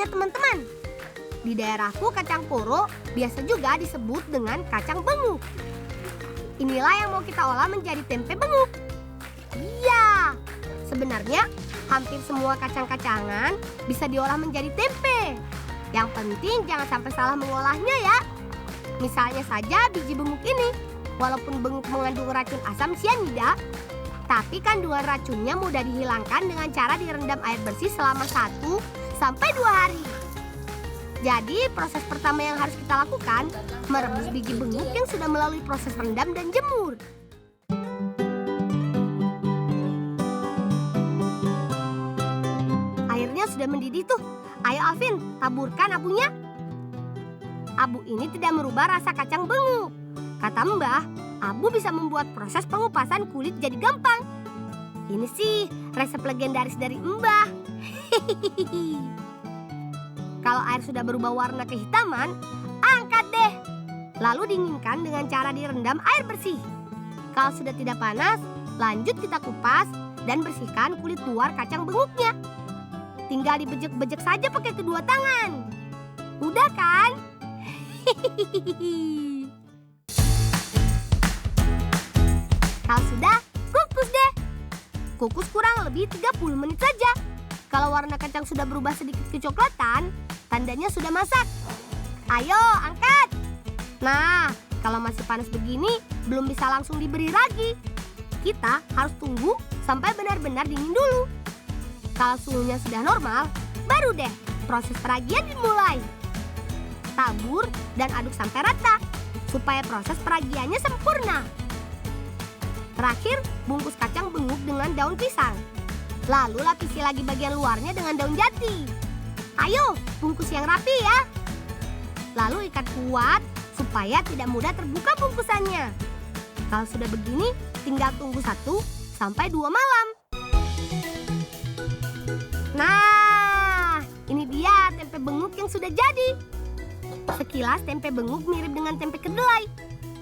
contohnya teman-teman. Di daerahku kacang poro biasa juga disebut dengan kacang benguk. Inilah yang mau kita olah menjadi tempe benguk. Iya, sebenarnya hampir semua kacang-kacangan bisa diolah menjadi tempe. Yang penting jangan sampai salah mengolahnya ya. Misalnya saja biji benguk ini, walaupun benguk mengandung racun asam sianida, tapi kandungan racunnya mudah dihilangkan dengan cara direndam air bersih selama 1 sampai 2 hari. Jadi proses pertama yang harus kita lakukan, merebus biji benguk yang sudah melalui proses rendam dan jemur. Airnya sudah mendidih tuh. Ayo Alvin, taburkan abunya. Abu ini tidak merubah rasa kacang benguk. Kata Mbah, abu bisa membuat proses pengupasan kulit jadi gampang. Ini sih resep legendaris dari Mbah. Kalau air sudah berubah warna kehitaman, angkat deh. Lalu dinginkan dengan cara direndam air bersih. Kalau sudah tidak panas, lanjut kita kupas dan bersihkan kulit luar kacang benguknya. Tinggal dibejek-bejek saja pakai kedua tangan. Mudah kan? Kalau sudah, kukus deh. Kukus kurang lebih 30 menit saja. Kalau warna kacang sudah berubah sedikit kecoklatan, tandanya sudah masak. Ayo, angkat. Nah, kalau masih panas begini, belum bisa langsung diberi ragi. Kita harus tunggu sampai benar-benar dingin dulu. Kalau suhunya sudah normal, baru deh proses peragian dimulai. Tabur dan aduk sampai rata, supaya proses peragiannya sempurna. Terakhir, bungkus kacang benguk dengan daun pisang. Lalu lapisi lagi bagian luarnya dengan daun jati. Ayo, bungkus yang rapi ya. Lalu ikat kuat supaya tidak mudah terbuka bungkusannya. Kalau sudah begini, tinggal tunggu 1 sampai 2 malam. Nah, ini dia tempe benguk yang sudah jadi. Sekilas tempe benguk mirip dengan tempe kedelai.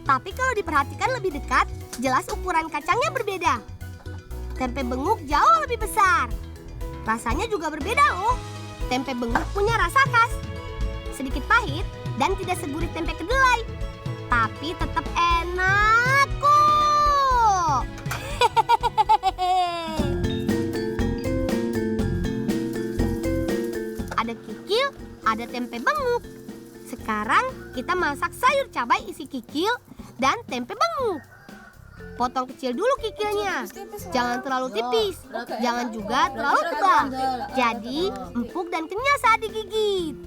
Tapi kalau diperhatikan lebih dekat, jelas ukuran kacangnya berbeda. Tempe benguk jauh lebih besar. Rasanya juga berbeda loh. Tempe benguk punya rasa khas. Sedikit pahit dan tidak segurih tempe kedelai. Tapi tetap enak kok. Ada kikil, ada tempe benguk. Sekarang kita masak sayur cabai isi kikil dan tempe benguk. Potong kecil dulu kikilnya. Jangan terlalu tipis, jangan juga terlalu tebal. Jadi empuk dan kenyal saat digigit.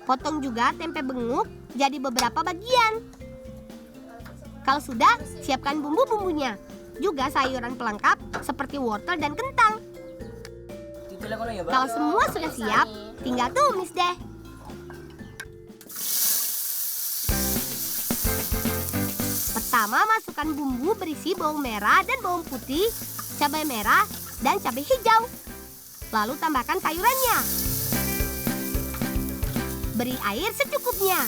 Potong juga tempe benguk jadi beberapa bagian. Kalau sudah, siapkan bumbu-bumbunya. Juga sayuran pelengkap seperti wortel dan kentang. Kalau semua sudah siap, tinggal tumis deh. Pertama, masukkan bumbu berisi bawang merah dan bawang putih, cabai merah, dan cabai hijau. Lalu tambahkan sayurannya. Beri air secukupnya.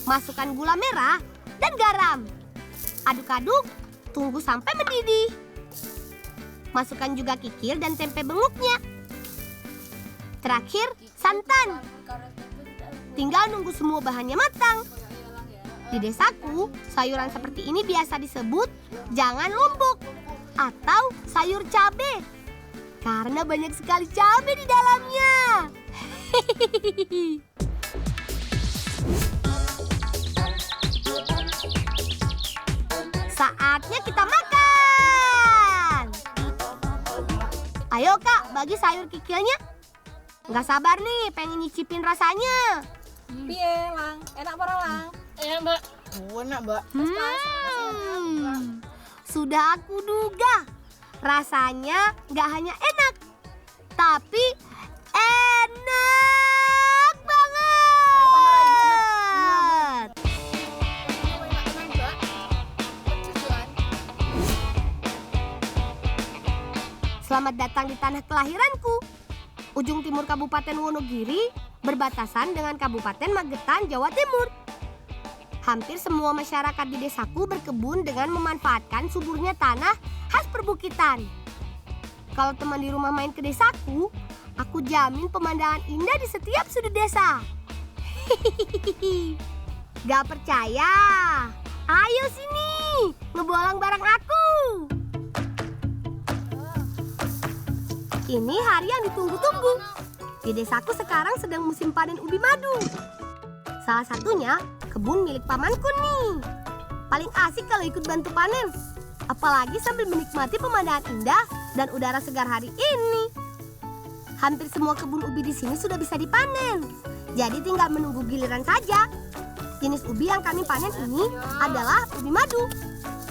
Masukkan gula merah dan garam. Aduk-aduk, tunggu sampai mendidih. Masukkan juga kikil dan tempe benguknya. Terakhir, santan. Tinggal nunggu semua bahannya matang. Di desaku, sayuran seperti ini biasa disebut jangan lombok atau sayur cabai. Karena banyak sekali cabai di dalamnya. Saatnya kita makan. Ayo Kak, bagi sayur kikilnya. Nggak sabar nih, pengen nyicipin rasanya. Piye, Lang? Enak apa Lang? Enak, Mbak. Enak, Mbak. Sudah aku duga. Rasanya nggak hanya enak, tapi enak banget. Selamat datang di tanah kelahiranku. Ujung timur Kabupaten Wonogiri berbatasan dengan Kabupaten Magetan, Jawa Timur. Hampir semua masyarakat di desaku berkebun dengan memanfaatkan suburnya tanah khas perbukitan. Kalau teman di rumah main ke desaku, Aku jamin pemandangan indah di setiap sudut desa. Gak percaya? Ayo sini, ngebolang bareng aku. Ini hari yang ditunggu-tunggu. Di desaku sekarang sedang musim panen ubi madu. Salah satunya kebun milik pamanku nih. Paling asik kalau ikut bantu panen. Apalagi sambil menikmati pemandangan indah dan udara segar hari ini. Hampir semua kebun ubi di sini sudah bisa dipanen. Jadi tinggal menunggu giliran saja. Jenis ubi yang kami panen ini adalah ubi madu.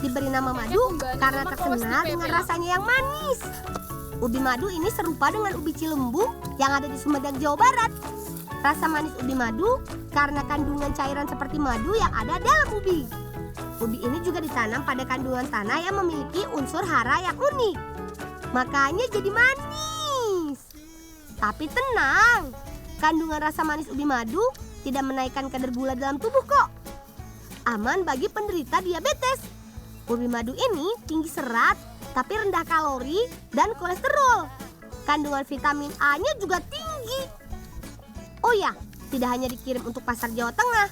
Diberi nama madu karena terkenal dengan rasanya yang manis. Ubi madu ini serupa dengan ubi Cilembu yang ada di Sumedang, Jawa Barat. Rasa manis ubi madu karena kandungan cairan seperti madu yang ada dalam ubi. Ubi ini juga ditanam pada kandungan tanah yang memiliki unsur hara yang unik. Makanya jadi manis. Tapi tenang, kandungan rasa manis ubi madu tidak menaikkan kadar gula dalam tubuh kok. Aman bagi penderita diabetes. Ubi madu ini tinggi serat, tapi rendah kalori dan kolesterol. Kandungan vitamin A-nya juga tinggi. Oh ya, tidak hanya dikirim untuk pasar Jawa Tengah.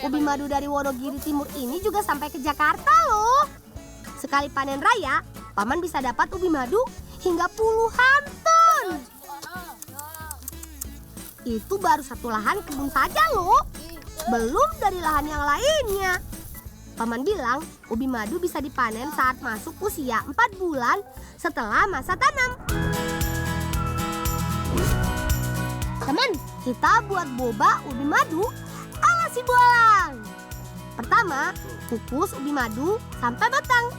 Ubi madu dari Wonogiri Timur ini juga sampai ke Jakarta loh. Sekali panen raya, paman bisa dapat ubi madu hingga puluhan ton. Itu baru satu lahan kebun saja loh. Belum dari lahan yang lainnya. Paman bilang ubi madu bisa dipanen saat masuk usia 4 bulan setelah masa tanam. Teman, kita buat boba ubi madu ala si bolang. Pertama, kukus ubi madu sampai matang.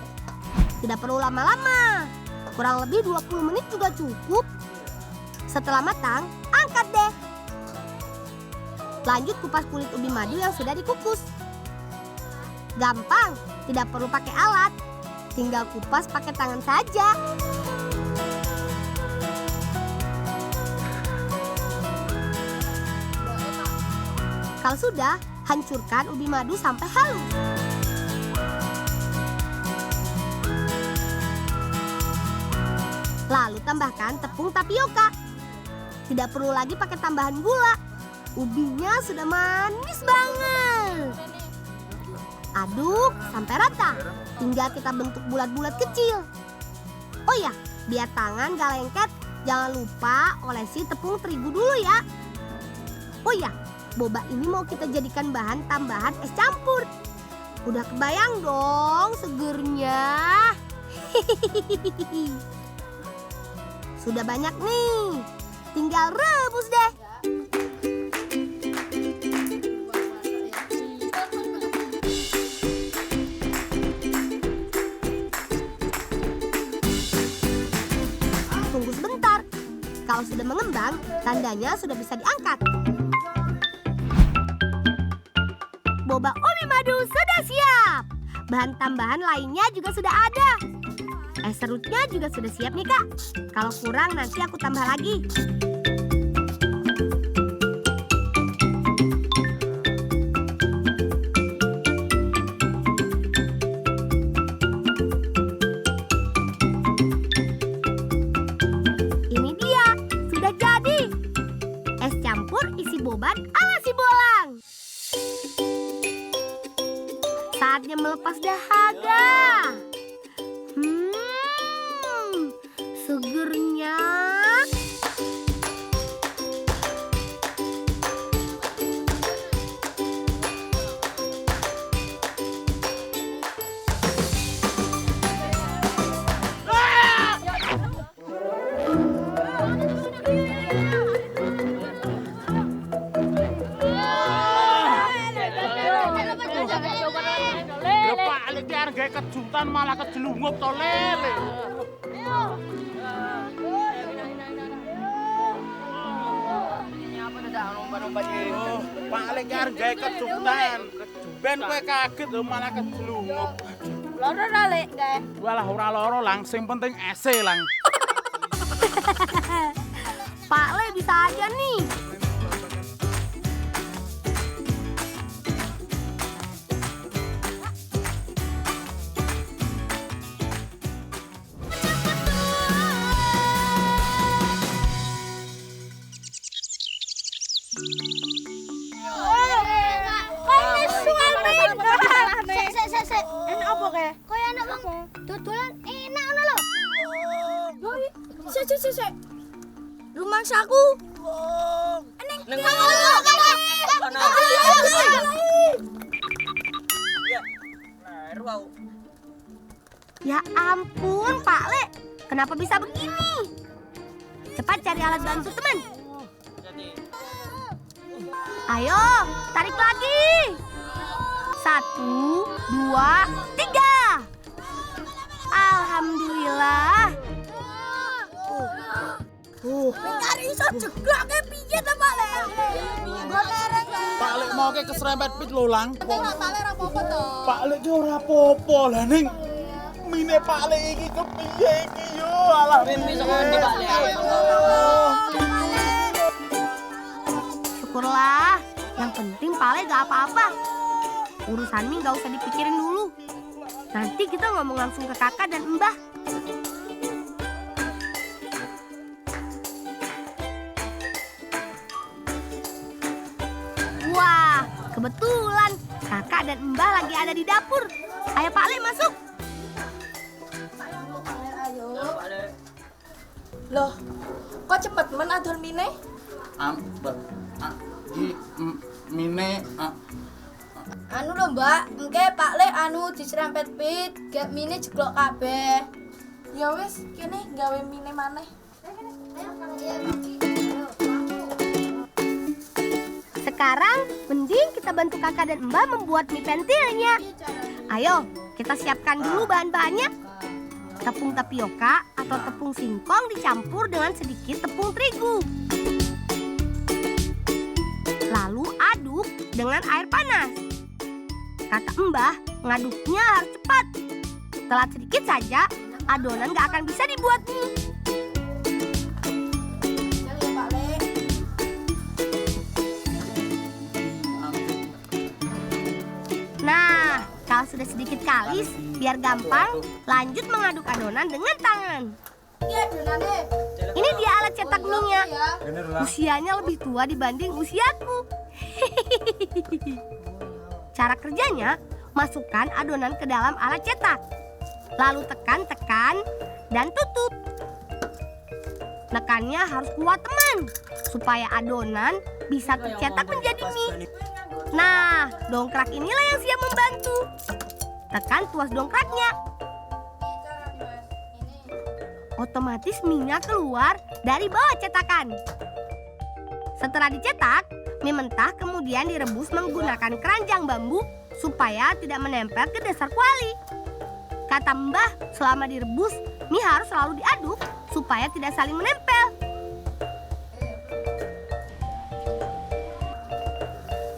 Tidak perlu lama-lama. Kurang lebih 20 menit juga cukup. Setelah matang, angkat deh. Lanjut kupas kulit ubi madu yang sudah dikukus. Gampang, tidak perlu pakai alat. Tinggal kupas pakai tangan saja. Kalau sudah, hancurkan ubi madu sampai halus. Lalu tambahkan tepung tapioka. Tidak perlu lagi pakai tambahan gula. Ubinya sudah manis banget. Aduk sampai rata. Tinggal kita bentuk bulat-bulat kecil. Oh ya, biar tangan gak lengket, jangan lupa olesi tepung terigu dulu ya. Oh ya, boba ini mau kita jadikan bahan tambahan es campur. Udah kebayang dong segernya. Sudah banyak nih, tinggal rebus deh. Tunggu sebentar. Kalau sudah mengembang, tandanya sudah bisa diangkat. Boba ubi madu sudah siap. Bahan tambahan lainnya juga sudah ada. Es serutnya juga sudah siap nih kak. Kalau kurang nanti aku tambah lagi. Ini dia, sudah jadi. Es campur isi boban ala si bolang. Saatnya melepas dahaga. Segernya. Kayak kejutan malah kejelungup to lele. Paling arep gawe kejutan. Ben kowe kaget lho malah kejelungup. Loro ra lek kae. Walah ora loro lang, sing penting ese lang. Pak Le bisa aja nih. sik. Enak apa kae? Kaya enak bang. Dodolan enak ngono lho. Yoi. Sik. Rumangsaku. Eneng. Ya ampun, Pak Le. Kenapa bisa begini? Cepat cari alat bantu, teman. Ayo, tarik lagi. 1, 2, 3. Alhamdulillah. Cari iso jeglak ke piye ta, Pak Le? Pak Lek mau ke keserempet pit lho, Lang. Pak Le ora apa-apa to. Pak Lek ki ora apa-apa lah ning. Mine Pak Lek iki kepiye iki yo? Alah, Bisa ngendi Pak Le? Syukurlah. Yang penting Pak Le gak apa-apa. Urusan mie gak usah dipikirin dulu. Nanti kita ngomong langsung ke kakak dan mbah. Wah, kebetulan kakak dan mbah lagi ada di dapur. Ayo Pak Le masuk. Loh, kok cepet men adol mine? Mine Anu lho Mbak, engke Pak Le anu diserempet pit, gak mine jeglok kabeh. Ya wis, kene gawe mine maneh. Sekarang mending kita bantu kakak dan mbah membuat mie pentilnya. Ayo, kita siapkan dulu bahan-bahannya. Tepung tapioka atau tepung singkong dicampur dengan sedikit tepung terigu. Lalu aduk dengan air panas. Kata mbah, ngaduknya harus cepat. Telat sedikit saja, adonan gak akan bisa dibuat mie. Nah, kalau sudah sedikit kalis, biar gampang, lanjut mengaduk adonan dengan tangan. Ini dia alat cetak mie-nya. Usianya lebih tua dibanding usiaku. Cara kerjanya, masukkan adonan ke dalam alat cetak. Lalu tekan, dan tutup. Nekannya harus kuat teman, supaya adonan bisa tercetak menjadi mie. Nah, dongkrak inilah yang siap membantu. Tekan tuas dongkraknya. Otomatis minyak keluar dari bawah cetakan. Setelah dicetak, mie mentah kemudian direbus menggunakan keranjang bambu supaya tidak menempel ke dasar kuali. Kata mbah, selama direbus, mie harus selalu diaduk supaya tidak saling menempel.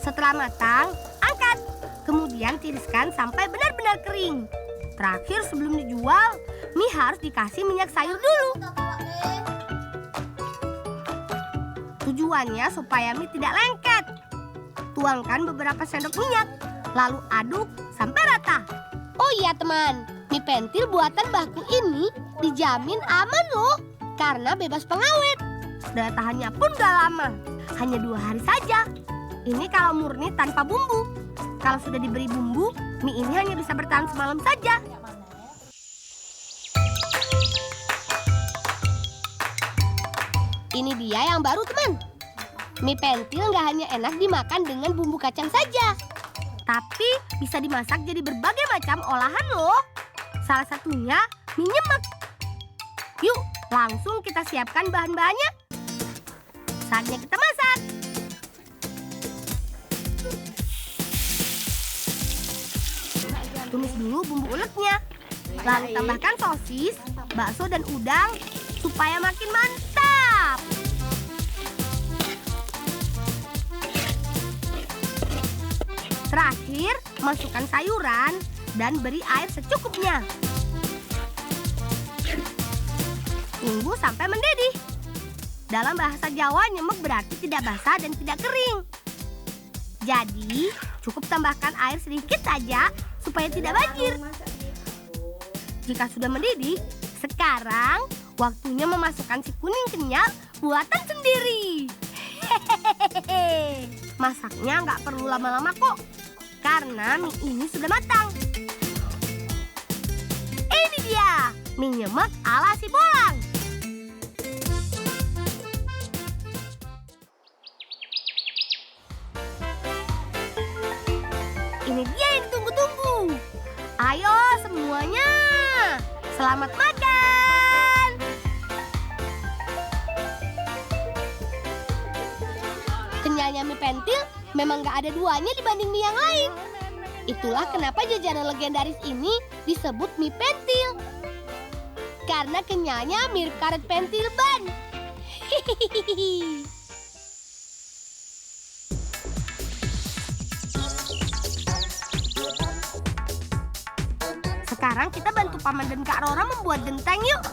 Setelah matang, angkat. Kemudian tiriskan sampai benar-benar kering. Terakhir sebelum dijual, mie harus dikasih minyak sayur dulu. Tujuannya supaya mie tidak lengket. Tuangkan beberapa sendok minyak, lalu aduk sampai rata. Oh iya teman, mie pentil buatan mbahku ini dijamin aman loh, karena bebas pengawet. Daya tahannya pun gak lama, hanya 2 hari saja. Ini kalau murni tanpa bumbu. Kalau sudah diberi bumbu, mie ini hanya bisa bertahan semalam saja. Ini dia yang baru teman. Mie pentil nggak hanya enak dimakan dengan bumbu kacang saja, tapi bisa dimasak jadi berbagai macam olahan loh. Salah satunya mie nyemek. Yuk, langsung kita siapkan bahan-bahannya. Saatnya kita masak. Tumis dulu bumbu ulegnya. Lalu tambahkan sosis, bakso dan udang supaya makin mantap. Terakhir, masukkan sayuran dan beri air secukupnya. Tunggu sampai mendidih. Dalam bahasa Jawa, nyemek berarti tidak basah dan tidak kering. Jadi, cukup tambahkan air sedikit saja supaya tidak banjir. Jika sudah mendidih, sekarang waktunya memasukkan si kuning kenyal buatan sendiri. Hehehe. Masaknya nggak perlu lama-lama kok, karena mie ini sudah matang. dia, mie nyemek ala si Bolang. Ini dia yang ditunggu-tunggu. Ayo semuanya, selamat makan. Kenyalnya mie pentil memang gak ada duanya dibanding mie yang lain. Itulah kenapa jajanan legendaris ini disebut mie pentil. Karena kenyalnya mirip karet pentil ban. Hihihi. Sekarang kita bantu Paman dan Kak Rora membuat genteng yuk.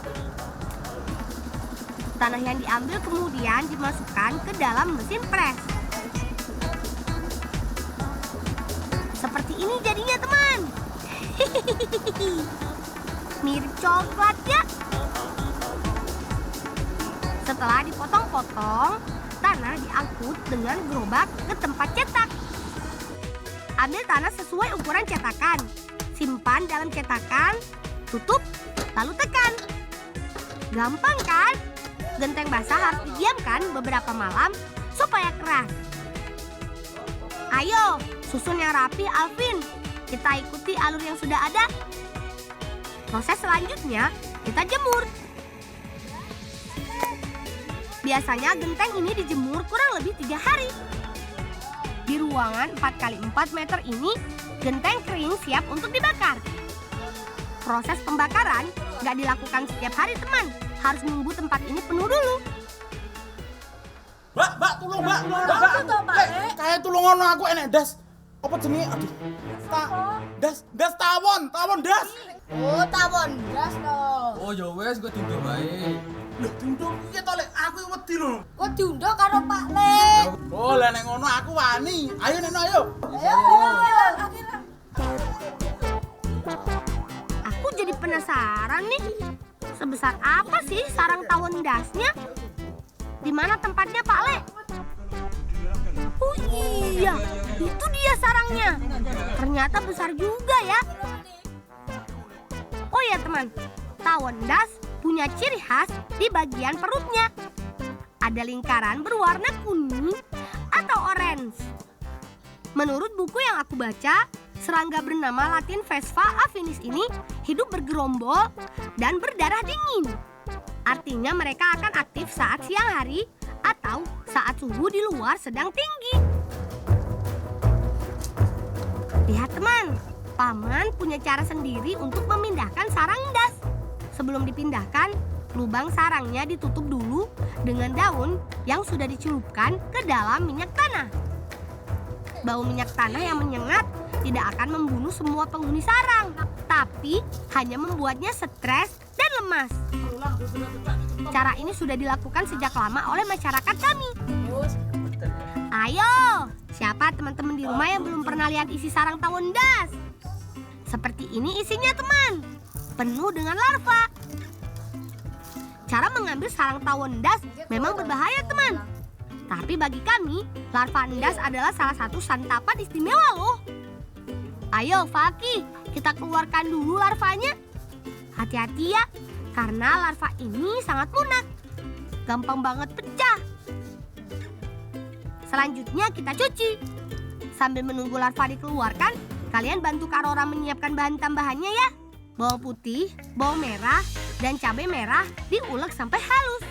Tanah yang diambil kemudian dimasukkan ke dalam mesin pres. Seperti ini jadinya teman. Mirip coklat ya. Setelah dipotong-potong, tanah diangkut dengan gerobak ke tempat cetak. Ambil tanah sesuai ukuran cetakan. Simpan dalam cetakan, tutup, lalu tekan. Gampang kan? Genteng basah harus didiamkan beberapa malam supaya keras. Ayo, susun yang rapi Alvin. Kita ikuti alur yang sudah ada. Proses selanjutnya, kita jemur. Biasanya genteng ini dijemur kurang lebih 3 hari. Di ruangan 4x4 meter ini, genteng kering siap untuk dibakar. Proses pembakaran gak dilakukan setiap hari teman. Harus nunggu tempat ini penuh dulu. Mbak, tolong mbak. Kayak tolong ono aku enek das. Apa jenenge? Aduh. Das tawon das. Oh, tawon gas toh. Oh ya wes gue tidur baik. Loh, tunduk iki to lek aku wedi lho. Kok diundang karo Pak Le? Oh, lah nek ngono aku wani. Ayo Neno ayo. Ayo. Aku jadi penasaran nih. Sebesar apa sih sarang tawon dasnya? Di mana tempatnya Pak Le? Oh iya, itu dia sarangnya. Ternyata besar juga ya. Oh ya teman, tawon das punya ciri khas di bagian perutnya. Ada lingkaran berwarna kuning atau orange. Menurut buku yang aku baca, serangga bernama Latin Vespa afinis ini hidup bergerombol dan berdarah dingin. Artinya mereka akan aktif saat siang hari atau saat suhu di luar sedang tinggi. Lihat teman, Paman punya cara sendiri untuk memindahkan sarang das. Sebelum dipindahkan, lubang sarangnya ditutup dulu dengan daun yang sudah dicelupkan ke dalam minyak tanah. Bau minyak tanah yang menyengat tidak akan membunuh semua penghuni sarang, tapi hanya membuatnya stres dan lemas. Cara ini sudah dilakukan sejak lama oleh masyarakat kami. Ayo, siapa teman-teman di rumah yang belum pernah lihat isi sarang tawon das? Seperti ini isinya teman, penuh dengan larva. Cara mengambil sarang tawon das memang berbahaya teman. Tapi bagi kami, larva endas adalah salah satu santapan istimewa loh. Ayo Falki, kita keluarkan dulu larvanya. Hati-hati ya, karena larva ini sangat lunak. Gampang banget pecah. Selanjutnya kita cuci. Sambil menunggu larva dikeluarkan, kalian bantu Kak Rora menyiapkan bahan tambahannya ya. Bawang putih, bawang merah, dan cabai merah diulek sampai halus.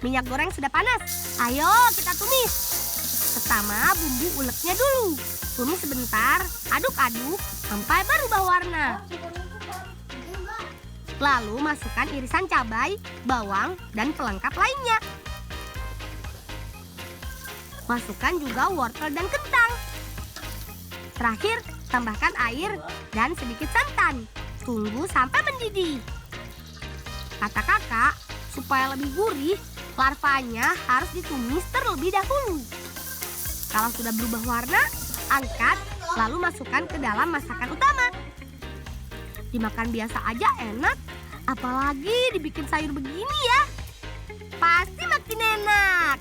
Minyak goreng sudah panas. Ayo kita tumis. Pertama bumbu uleknya dulu. Tumis sebentar, aduk-aduk sampai berubah warna. Lalu masukkan irisan cabai, bawang, dan pelengkap lainnya. Masukkan juga wortel dan kentang. Terakhir, tambahkan air dan sedikit santan. Tunggu sampai mendidih. Kata kakak, supaya lebih gurih, larvanya harus ditumis terlebih dahulu. Kalau sudah berubah warna, angkat lalu masukkan ke dalam masakan utama. Dimakan biasa aja enak, apalagi dibikin sayur begini ya. Pasti makin enak.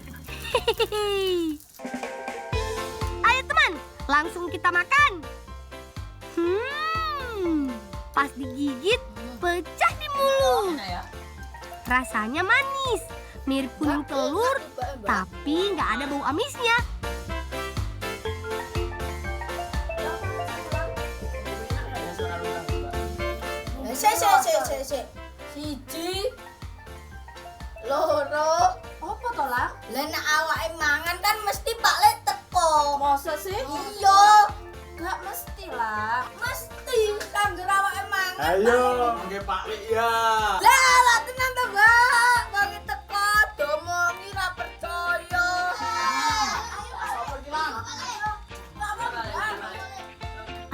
Ayo teman, langsung kita makan. Pas digigit pecah di mulut. Rasanya manis, mirip kuning telur, tapi nggak ada bau amisnya. Siji, loro, Apa to, Lang? lah nek awake mangan kan mesti Pak Le teko. Masa sih? Iya, Gak mesti lah. mesti kanggo awake mangan. Ayo, nggih Pak Lik ya. Lah, lah tenan to, Mbak. Wong teko domongi ra percaya.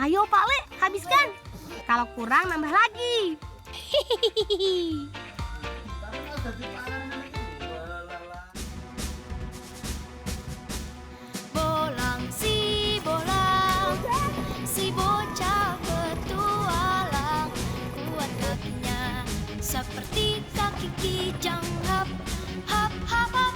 Ayo Pak Le, habiskan. Kalau kurang nambah lagi. Hihihi. Bolang si bocah petualang, kuat kakinya seperti kaki kijang, hap hap hap hap.